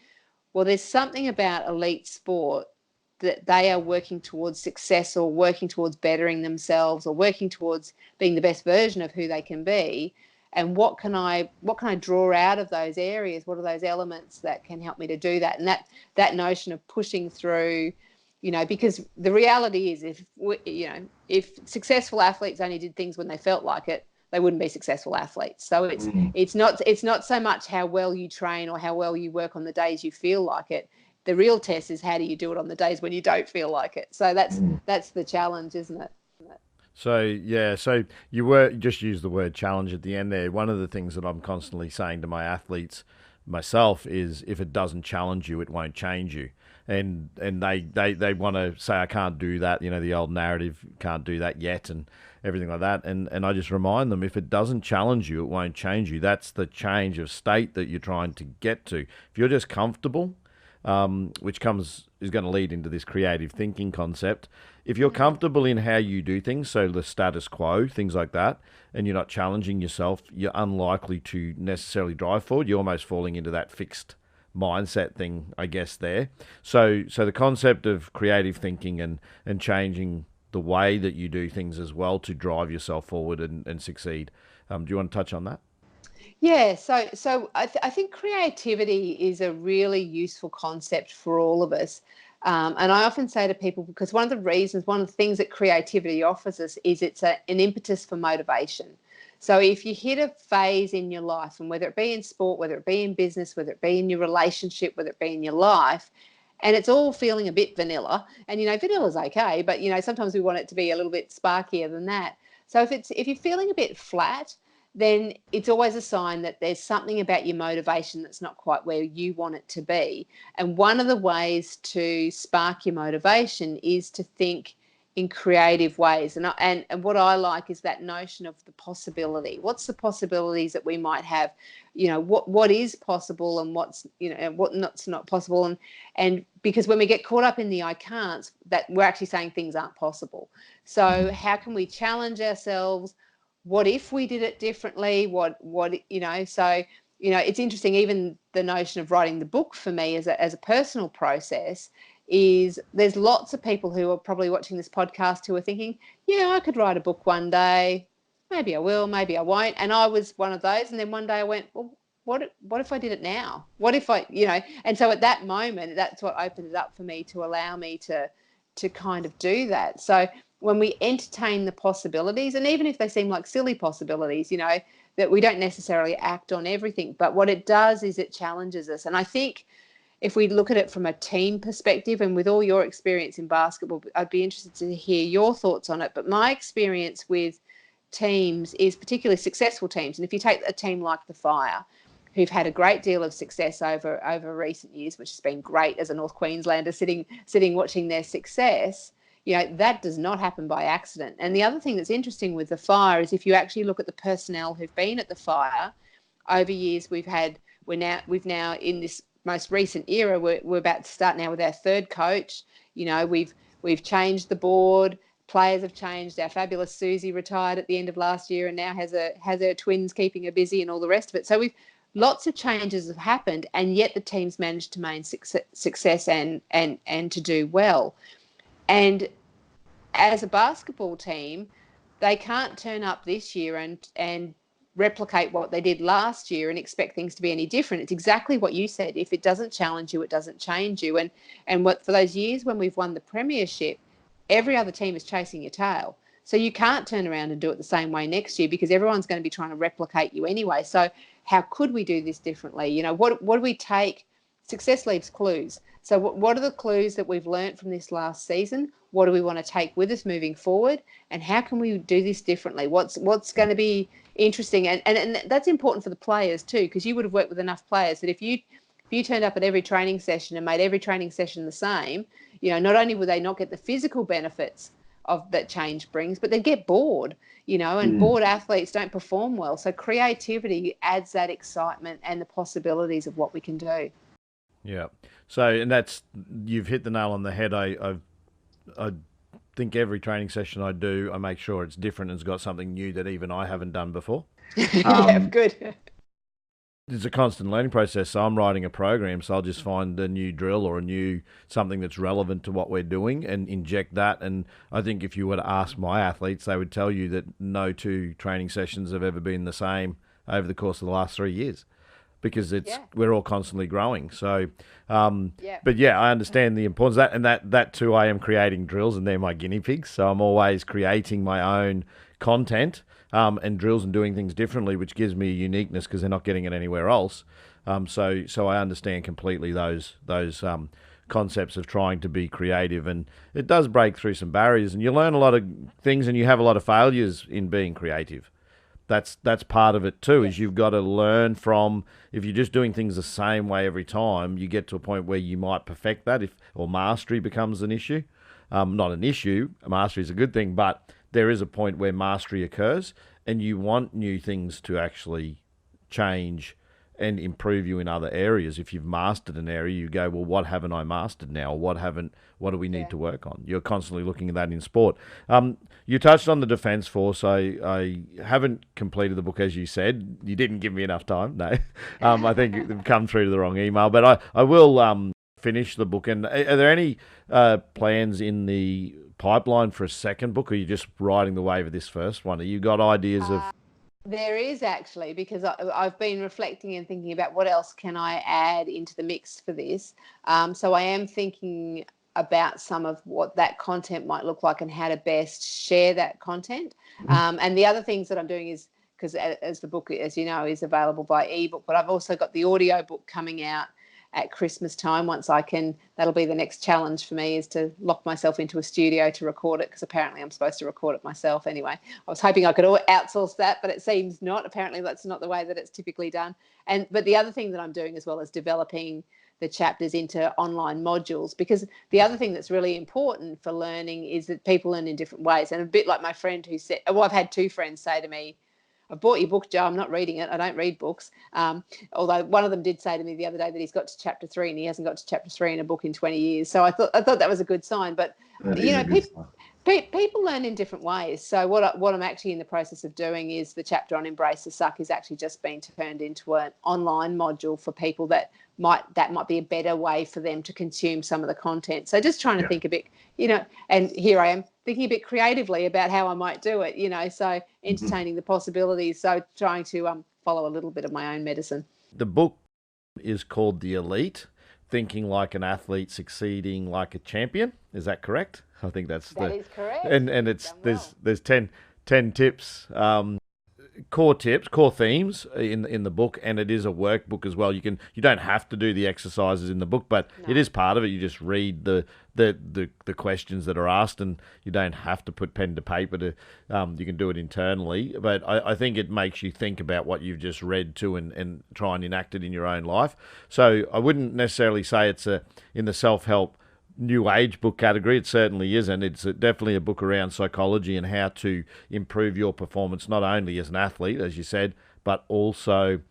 well, there's something about elite sport that they are working towards success, or working towards bettering themselves, or working towards being the best version of who they can be. And what can I draw out of those areas? What are those elements that can help me to do that? And that notion of pushing through, because the reality is, if successful athletes only did things when they felt like it, they wouldn't be successful athletes. So it's not so much how well you train or how well you work on the days you feel like it. The real test is, how do you do it on the days when you don't feel like it? So that's the challenge, isn't it? So you just used the word challenge at the end there. One of the things that I'm constantly saying to my athletes myself is, if it doesn't challenge you, it won't change you. And they want to say, I can't do that, the old narrative, can't do that yet, and everything like that. And I just remind them, if it doesn't challenge you, it won't change you. That's the change of state that you're trying to get to. If you're just comfortable, which is going to lead into this creative thinking concept. If you're comfortable in how you do things, so the status quo, things like that, and you're not challenging yourself, you're unlikely to necessarily drive forward. You're almost falling into that fixed mindset thing, I guess, there. So the concept of creative thinking and changing the way that you do things as well to drive yourself forward and succeed. Do you want to touch on that? Yeah, so I think creativity is a really useful concept for all of us. And I often say to people, because one of the things that creativity offers us is it's an impetus for motivation. So if you hit a phase in your life, and whether it be in sport, whether it be in business, whether it be in your relationship, whether it be in your life, and it's all feeling a bit vanilla, and vanilla's okay, but sometimes we want it to be a little bit sparkier than that. So if you're feeling a bit flat, then it's always a sign that there's something about your motivation that's not quite where you want it to be. And one of the ways to spark your motivation is to think in creative ways. And what I like is that notion of the possibility. What's the possibilities that we might have? What is possible, and what's not possible. And because when we get caught up in the I can'ts, that we're actually saying things aren't possible. So how can we challenge ourselves? What if we did it differently? It's interesting. Even the notion of writing the book for me as a personal process is, there's lots of people who are probably watching this podcast who are thinking, yeah, I could write a book one day. Maybe I will, maybe I won't. And I was one of those. And then one day I went, well, what if I did it now? What if and so at that moment, that's what opened it up for me to allow me to kind of do that. So when we entertain the possibilities, and even if they seem like silly possibilities, that we don't necessarily act on everything, but what it does is it challenges us. And I think if we look at it from a team perspective, and with all your experience in basketball, I'd be interested to hear your thoughts on it. But my experience with teams is particularly successful teams. And if you take a team like the Fire, who've had a great deal of success over recent years, which has been great as a North Queenslander sitting watching their success, that does not happen by accident. And the other thing that's interesting with the Fire is if you actually look at the personnel who've been at the Fire over years, we've now in this most recent era, we're about to start now with our third coach. We've changed the board. Players have changed. Our fabulous Susie retired at the end of last year and now has her twins keeping her busy and all the rest of it. So lots of changes have happened, and yet the team's managed to maintain success and to do well. And as a basketball team, they can't turn up this year and replicate what they did last year and expect things to be any different. It's exactly what you said. If it doesn't challenge you, it doesn't change you. And what for those years when we've won the premiership, every other team is chasing your tail. So you can't turn around and do it the same way next year because everyone's going to be trying to replicate you anyway. So how could we do this differently? What do we take? Success leaves clues. So what are the clues that we've learned from this last season? What do we want to take with us moving forward? And how can we do this differently? What's going to be interesting? And that's important for the players too, because you would have worked with enough players that if you turned up at every training session and made every training session the same, not only would they not get the physical benefits of that change brings, but they'd get bored, and bored athletes don't perform well. So creativity adds that excitement and the possibilities of what we can do. Yeah. So, and you've hit the nail on the head. I think every training session I do, I make sure it's different and it's got something new that even I haven't done before. Yeah, good. It's a constant learning process. So I'm writing a program, so I'll just find a new drill or something that's relevant to what we're doing and inject that. And I think if you were to ask my athletes, they would tell you that no two training sessions have ever been the same over the course of the last 3 years, because we're all constantly growing. So, but yeah, I understand the importance of that, and that too, I am creating drills, and they're my guinea pigs. So I'm always creating my own content. And drills and doing things differently, which gives me a uniqueness because they're not getting it anywhere else. So I understand completely those concepts of trying to be creative, and it does break through some barriers, and you learn a lot of things, and you have a lot of failures in being creative. That's part of it too. Is you've got to learn from, if you're just doing things the same way every time, you get to a point where you might perfect that, or mastery becomes an issue. Not an issue. Mastery is a good thing, but there is a point where mastery occurs, and you want new things to actually change and improve you in other areas. If you've mastered an area, you go, well, what haven't I mastered now? What do we need to work on? You're constantly looking at that in sport. You touched on the Defence Force. I haven't completed the book, as you said. You didn't give me enough time. No. I think you've come through to the wrong email, but I will finish the book. And are there any plans in the pipeline for a second book, or are you just riding the wave of this first one? Have you got ideas of... There is actually, because I've been reflecting and thinking about what else can I add into the mix for this. So I am thinking about some of what that content might look like and how to best share that content. And the other things that I'm doing is, because as the book, as you know, is available by ebook, but I've also got the audio book coming out at Christmas time. That'll be the next challenge for me, is to lock myself into a studio to record it, because apparently I'm supposed to record it myself anyway. I was hoping I could outsource that, but it seems not. Apparently that's not the way that it's typically done. But the other thing that I'm doing as well is developing the chapters into online modules, because the other thing that's really important for learning is that people learn in different ways. And a bit like my friend who said, I've had two friends say to me, "I've bought your book, Jo. I'm not reading it. I don't read books." Although one of them did say to me the other day that he's got to chapter 3 and he hasn't got to chapter 3 in a book in 20 years. So I thought that was a good sign. But people learn in different ways. So what I'm actually in the process of doing is the chapter on Embrace the Suck is actually just being turned into an online module for people that might be a better way for them to consume some of the content. So just trying to think a bit, and here I am thinking a bit creatively about how I might do it, so entertaining the possibilities. So trying to follow a little bit of my own medicine. The book is called The Elite, Thinking Like an Athlete, Succeeding Like a Champion. Is that correct? I think that is correct. And it's there's 10 tips. core tips, core themes in the book, and it is a workbook as well. You don't have to do the exercises in the book, but it is part of it. You just read the questions that are asked, and you don't have to put pen to paper to. You can do it internally, but I think it makes you think about what you've just read too, and try and enact it in your own life. So I wouldn't necessarily say it's in the self-help new age book category. It certainly isn't. It's definitely a book around psychology and how to improve your performance, not only as an athlete, as you said, but also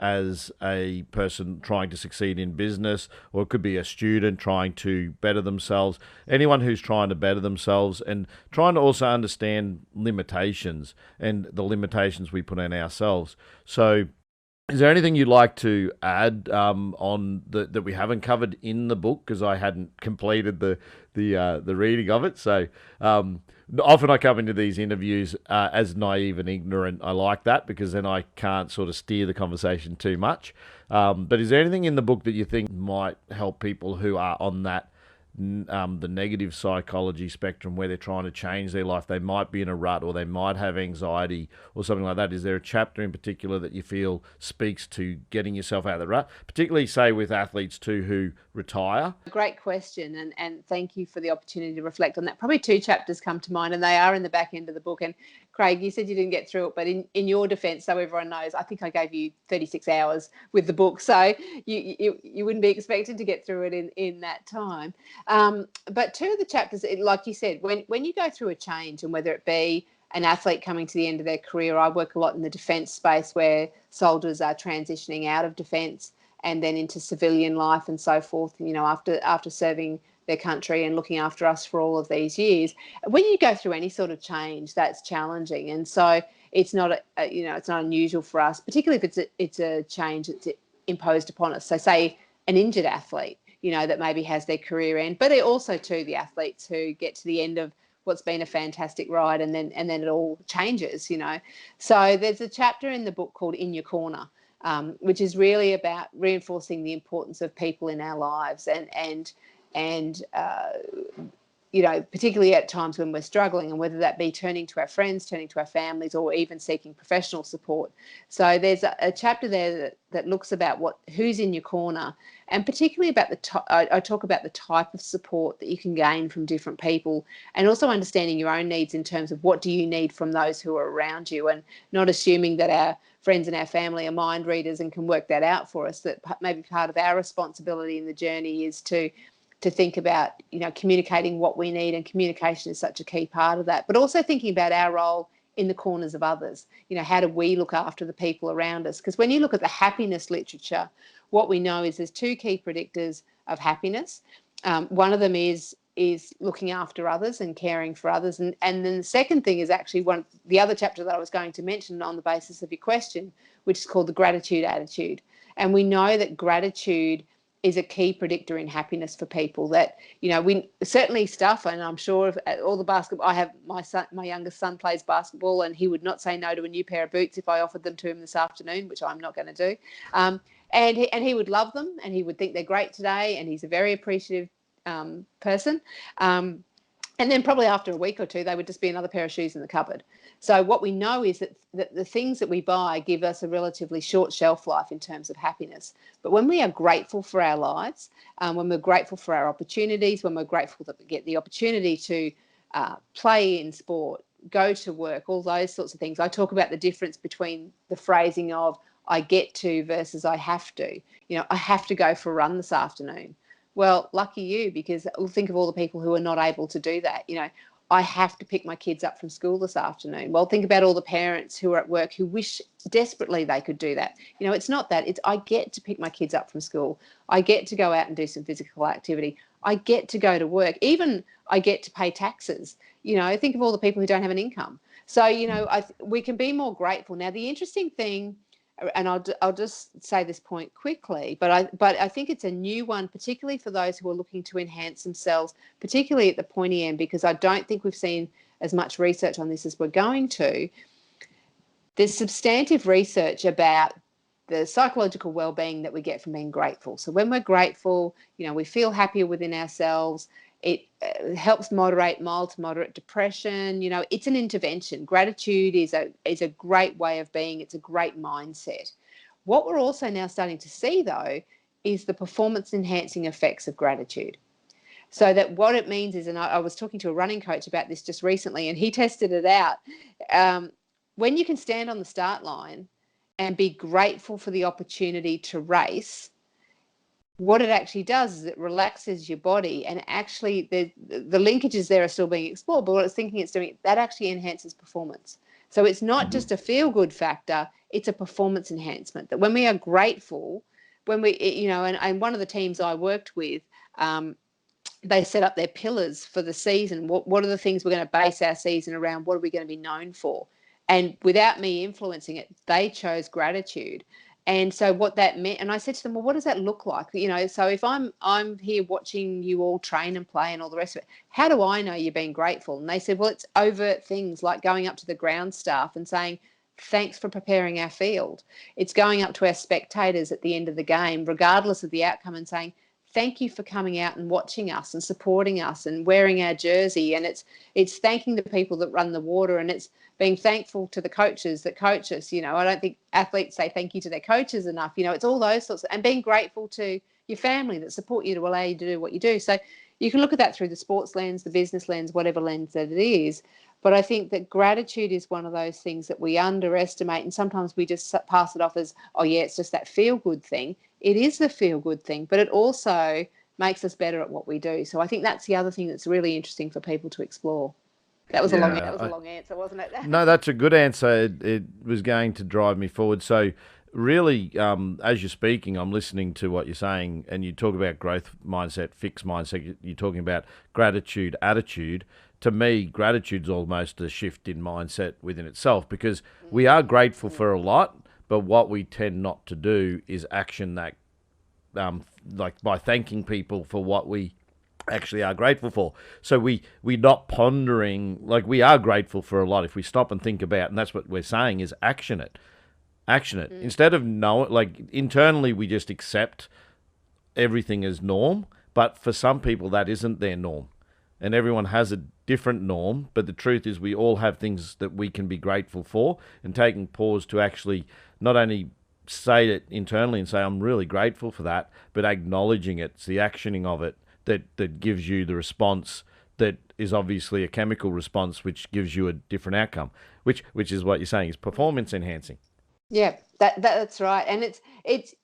as a person trying to succeed in business, or it could be a student trying to better themselves. Anyone who's trying to better themselves and trying to also understand limitations and the limitations we put on ourselves. So is there anything you'd like to add on that we haven't covered in the book? Because I hadn't completed the reading of it. So often I come into these interviews as naive and ignorant. I like that because then I can't sort of steer the conversation too much. But is there anything in the book that you think might help people who are on that the negative psychology spectrum where they're trying to change their life? They might be in a rut, or they might have anxiety or something like that. Is there a chapter in particular that you feel speaks to getting yourself out of the rut, particularly say with athletes too who retire? Great question, and thank you for the opportunity to reflect on that. Probably two chapters come to mind, and they are in the back end of the book. And Craig, you said you didn't get through it, but in your defence, so everyone knows, I think I gave you 36 hours with the book, so you wouldn't be expected to get through it in that time. But two of the chapters, like you said, when you go through a change, and whether it be an athlete coming to the end of their career, I work a lot in the defence space where soldiers are transitioning out of defence and then into civilian life and so forth, after serving their country and looking after us for all of these years. When you go through any sort of change, that's challenging. And so it's not, it's not unusual for us, particularly if it's a change that's imposed upon us. So say an injured athlete, that maybe has their career end, but also too the athletes who get to the end of what's been a fantastic ride and then it all changes, So there's a chapter in the book called In Your Corner, which is really about reinforcing the importance of people in our lives and particularly at times when we're struggling, and whether that be turning to our friends, turning to our families, or even seeking professional support. So there's a chapter there that looks about who's in your corner, and particularly about I talk about the type of support that you can gain from different people, and also understanding your own needs in terms of what do you need from those who are around you, and not assuming that our friends and our family are mind readers and can work that out for us. That maybe part of our responsibility in the journey is to think about, communicating what we need, and communication is such a key part of that. But also thinking about our role in the corners of others. How do we look after the people around us? Because when you look at the happiness literature, what we know is there's two key predictors of happiness. One of them is looking after others and caring for others. And then the second thing is actually the other chapter that I was going to mention on the basis of your question, which is called the gratitude attitude. And we know that gratitude is a key predictor in happiness for people. That, we certainly stuff, and I'm sure of all the basketball, I have my youngest son plays basketball, and he would not say no to a new pair of boots if I offered them to him this afternoon, which I'm not going to do. And he would love them, and he would think they're great today, and he's a very appreciative person. And then probably after a week or two, they would just be another pair of shoes in the cupboard. So what we know is that the things that we buy give us a relatively short shelf life in terms of happiness. But when we are grateful for our lives, when we're grateful for our opportunities, when we're grateful that we get the opportunity to play in sport, go to work, all those sorts of things. I talk about the difference between the phrasing of I get to versus I have to. I have to go for a run this afternoon. Well, lucky you, because think of all the people who are not able to do that. I have to pick my kids up from school this afternoon. Well, think about all the parents who are at work who wish desperately they could do that. It's not that. It's I get to pick my kids up from school. I get to go out and do some physical activity. I get to go to work. Even I get to pay taxes. Think of all the people who don't have an income. So, we can be more grateful. Now, the interesting thing, and I'll just say this point quickly, but I think it's a new one, particularly for those who are looking to enhance themselves, particularly at the pointy end, because I don't think we've seen as much research on this as we're going to. There's substantive research about the psychological well-being that we get from being grateful. So when we're grateful, we feel happier within ourselves. It helps moderate mild to moderate depression. It's an intervention. Gratitude is a great way of being. It's a great mindset. What we're also now starting to see, though, is the performance enhancing effects of gratitude. So that what it means is, and I was talking to a running coach about this just recently, and he tested it out. When you can stand on the start line and be grateful for the opportunity to race, what it actually does is it relaxes your body, and actually the linkages there are still being explored, but what it's thinking it's doing, that actually enhances performance. So it's not just a feel-good factor, it's a performance enhancement. That when we are grateful, when we, and one of the teams I worked with, they set up their pillars for the season. What are the things we're going to base our season around? What are we going to be known for? And without me influencing it, they chose gratitude. And so what that meant, and I said to them, well, what does that look like? So if I'm here watching you all train and play and all the rest of it, how do I know you're being grateful? And they said, well, it's overt things like going up to the ground staff and saying, thanks for preparing our field. It's going up to our spectators at the end of the game, regardless of the outcome, and saying, thank you for coming out and watching us and supporting us and wearing our jersey. And it's thanking the people that run the water, and it's being thankful to the coaches that coach us. I don't think athletes say thank you to their coaches enough. It's all those sorts and being grateful to your family that support you to allow you to do what you do. So you can look at that through the sports lens, the business lens, whatever lens that it is. But I think that gratitude is one of those things that we underestimate, and sometimes we just pass it off as, oh yeah, it's just that feel-good thing. It is the feel-good thing, but it also makes us better at what we do. So I think that's the other thing that's really interesting for people to explore. That was a long answer, wasn't it? No, that's a good answer. It was going to drive me forward. So really, as you're speaking, I'm listening to what you're saying, and you talk about growth mindset, fixed mindset. You're talking about gratitude, attitude. To me, gratitude's almost a shift in mindset within itself, because we are grateful for a lot, but what we tend not to do is action that, like by thanking people for what we actually are grateful for. So we're not pondering, like we are grateful for a lot. If we stop and think about, and that's what we're saying, is action it. Instead of like internally we just accept everything as norm, but for some people that isn't their norm. And everyone has a different norm, but the truth is we all have things that we can be grateful for, and taking pause to actually not only say it internally and say, I'm really grateful for that, but acknowledging it. It's the actioning of it that gives you the response that is obviously a chemical response, which gives you a different outcome, which is what you're saying is performance enhancing. Yeah, that's right. And it's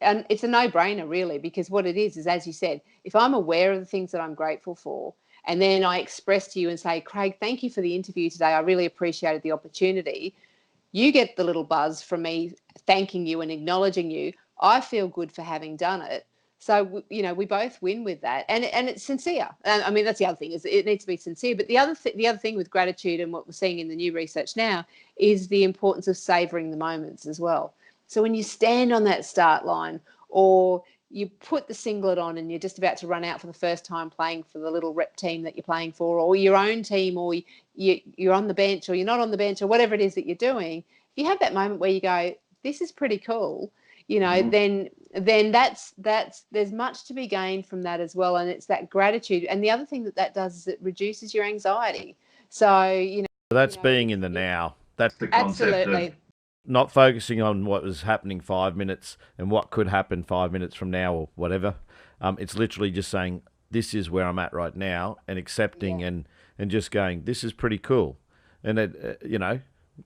a no-brainer really, because what it is, as you said, if I'm aware of the things that I'm grateful for, and then I express to you and say, Craig, thank you for the interview today. I really appreciated the opportunity. You get the little buzz from me thanking you and acknowledging you. I feel good for having done it. So, we both win with that, and it's sincere. And I mean, that's the other thing, is it needs to be sincere. But the other thing with gratitude, and what we're seeing in the new research now, is the importance of savouring the moments as well. So when you stand on that start line, or you put the singlet on and you're just about to run out for the first time playing for the little rep team that you're playing for, or your own team, or you're on the bench, or you're not on the bench, or whatever it is that you're doing, if you have that moment where you go, this is pretty cool, then that's there's much to be gained from that as well. And it's that gratitude. And the other thing that does is it reduces your anxiety. So, that's being in the now. That's the concept. Absolutely. Of not focusing on what was happening 5 minutes and what could happen 5 minutes from now or whatever. It's literally just saying, this is where I'm at right now, and accepting and just going, this is pretty cool. And it,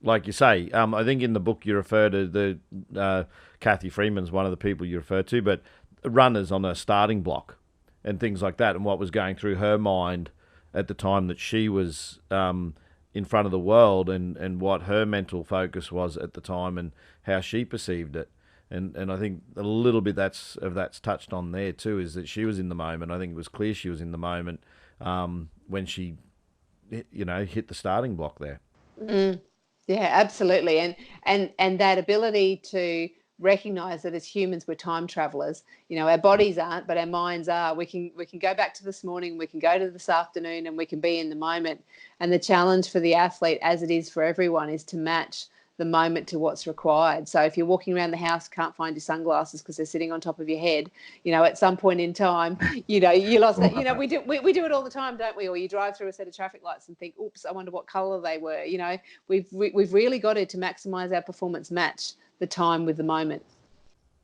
like you say, I think in the book you refer to the Kathy Freeman's one of the people you refer to, but runners on a starting block and things like that, and what was going through her mind at the time that she was in front of the world, and what her mental focus was at the time and how she perceived it. And I think a little bit that's touched on there too, is that she was in the moment. I think it was clear she was in the moment when she, hit the starting block there. Yeah, absolutely. And that ability to recognize that as humans we're time travelers. Our bodies aren't, but our minds are. We can go back to this morning, we can go to this afternoon, and we can be in the moment. And the challenge for the athlete, as it is for everyone, is to match the moment to what's required. So if you're walking around the house, can't find your sunglasses because they're sitting on top of your head, at some point in time, you lost that. We do it all the time, don't we? Or you drive through a set of traffic lights and think, oops, I wonder what colour they were. We've really got to maximise our performance match the time with the moment.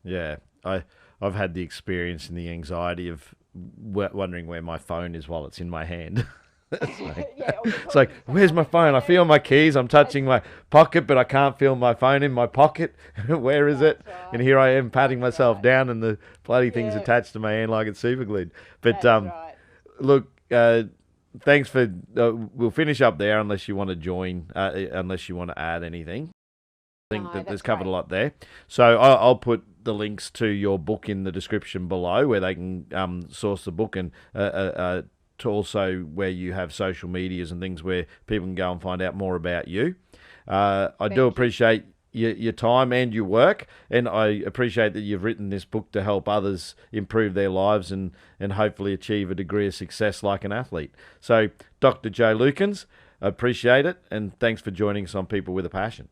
Yeah, I've had the experience and the anxiety of wondering where my phone is while it's in my hand. It's like, where's my phone? I feel my keys. I'm touching my pocket, but I can't feel my phone in my pocket. Where is it? Right. And here I am patting myself down, and the bloody thing's attached to my hand like it's super glued. But right. Look, thanks for. We'll finish up there unless you want to join, unless you want to add anything. I think that there's covered a lot there. So I'll put the links to your book in the description below, where they can source the book, and to also where you have social medias and things where people can go and find out more about you. I do appreciate your time and your work, and I appreciate that you've written this book to help others improve their lives and hopefully achieve a degree of success like an athlete. So, Dr. Jo Lukins, I appreciate it, and thanks for joining us on People with a Passion.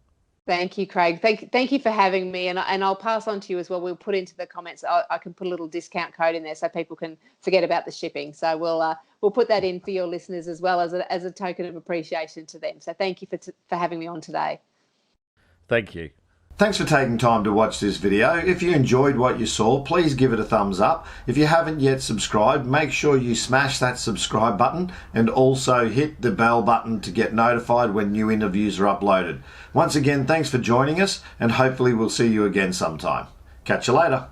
Thank you, Craig. Thank you for having me, and I'll pass on to you as well. We'll put into the comments. I can put a little discount code in there so people can forget about the shipping. So we'll put that in for your listeners as well as a token of appreciation to them. So thank you for having me on today. Thank you. Thanks for taking time to watch this video. If you enjoyed what you saw, please give it a thumbs up. If you haven't yet subscribed, make sure you smash that subscribe button and also hit the bell button to get notified when new interviews are uploaded. Once again, thanks for joining us, and hopefully we'll see you again sometime. Catch you later.